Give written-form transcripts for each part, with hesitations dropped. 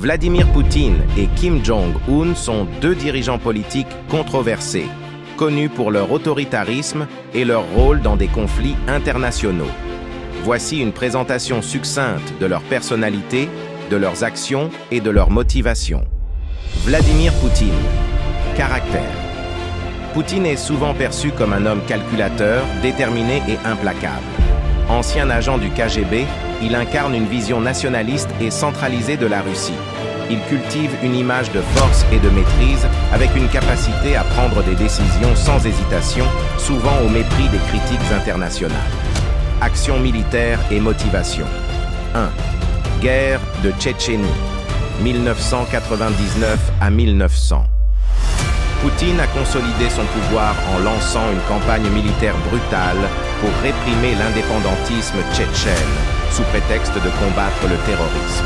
Vladimir Poutine et Kim Jong-un sont deux dirigeants politiques controversés, connus pour leur autoritarisme et leur rôle dans des conflits internationaux. Voici une présentation succincte de leur personnalité, de leurs actions et de leurs motivations. Vladimir Poutine. Caractère. Poutine est souvent perçu comme un homme calculateur, déterminé et implacable. Ancien agent du KGB, il incarne une vision nationaliste et centralisée de la Russie. Il cultive une image de force et de maîtrise, avec une capacité à prendre des décisions sans hésitation, souvent au mépris des critiques internationales. Action militaire et motivation. 1. Guerre de Tchétchénie, 1999 à 1900. Poutine a consolidé son pouvoir en lançant une campagne militaire brutale pour réprimer l'indépendantisme tchétchène, sous prétexte de combattre le terrorisme.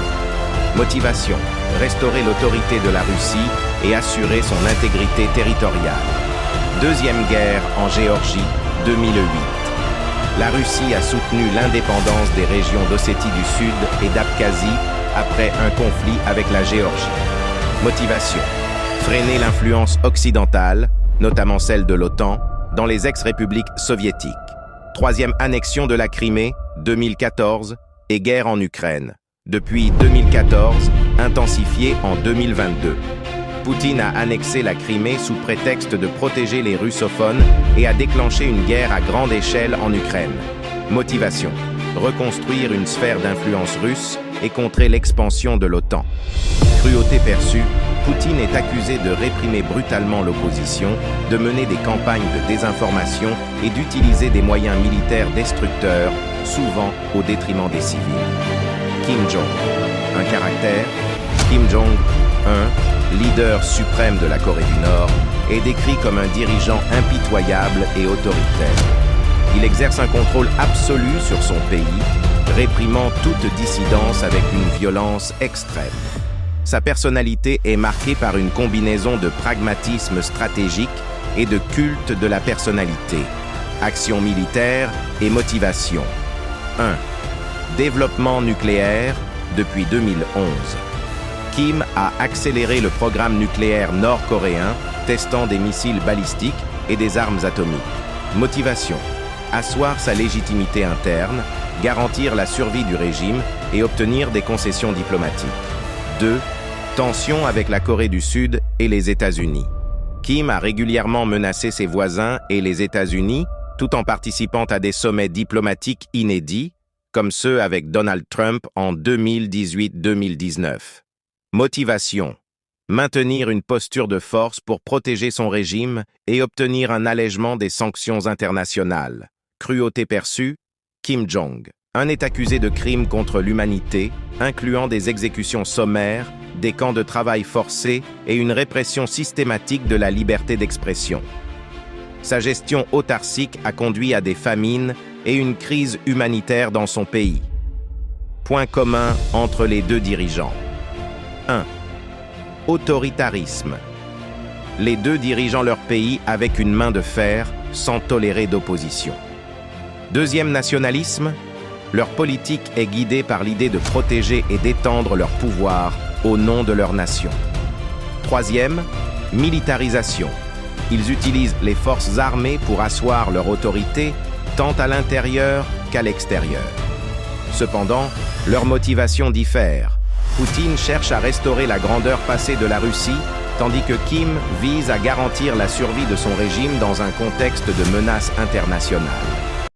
Motivation: restaurer l'autorité de la Russie et assurer son intégrité territoriale. Deuxième guerre en Géorgie, 2008. La Russie a soutenu l'indépendance des régions d'Ossétie du Sud et d'Abkhazie après un conflit avec la Géorgie. Motivation: freiner l'influence occidentale, notamment celle de l'OTAN, dans les ex-républiques soviétiques. Troisième annexion de la Crimée, 2014, et guerre en Ukraine. Depuis 2014, intensifiée en 2022. Poutine a annexé la Crimée sous prétexte de protéger les russophones et a déclenché une guerre à grande échelle en Ukraine. Motivation: reconstruire une sphère d'influence russe et contrer l'expansion de l'OTAN. Cruauté perçue: Poutine est accusé de réprimer brutalement l'opposition, de mener des campagnes de désinformation et d'utiliser des moyens militaires destructeurs, souvent au détriment des civils. Kim Jong. Un caractère: Kim Jong-un, leader suprême de la Corée du Nord, est décrit comme un dirigeant impitoyable et autoritaire. Il exerce un contrôle absolu sur son pays, réprimant toute dissidence avec une violence extrême. Sa personnalité est marquée par une combinaison de pragmatisme stratégique et de culte de la personnalité. Action militaire et motivation. 1. Développement nucléaire depuis 2011. Kim a accéléré le programme nucléaire nord-coréen, testant des missiles balistiques et des armes atomiques. Motivation: asseoir sa légitimité interne, garantir la survie du régime et obtenir des concessions diplomatiques. 2. Tensions avec la Corée du Sud et les États-Unis. Kim a régulièrement menacé ses voisins et les États-Unis, tout en participant à des sommets diplomatiques inédits, comme ceux avec Donald Trump en 2018-2019. Motivation: maintenir une posture de force pour protéger son régime et obtenir un allègement des sanctions internationales. Cruauté perçue: Kim Jong-un est accusé de crimes contre l'humanité, incluant des exécutions sommaires, des camps de travail forcés et une répression systématique de la liberté d'expression. Sa gestion autarcique a conduit à des famines et une crise humanitaire dans son pays. Point commun entre les deux dirigeants. 1. Autoritarisme. Les deux dirigent leur pays avec une main de fer, sans tolérer d'opposition. Deuxième nationalisme. Leur politique est guidée par l'idée de protéger et d'étendre leur pouvoir au nom de leur nation. Troisième, militarisation. Ils utilisent les forces armées pour asseoir leur autorité, tant à l'intérieur qu'à l'extérieur. Cependant, leurs motivations diffèrent. Poutine cherche à restaurer la grandeur passée de la Russie, tandis que Kim vise à garantir la survie de son régime dans un contexte de menace internationale.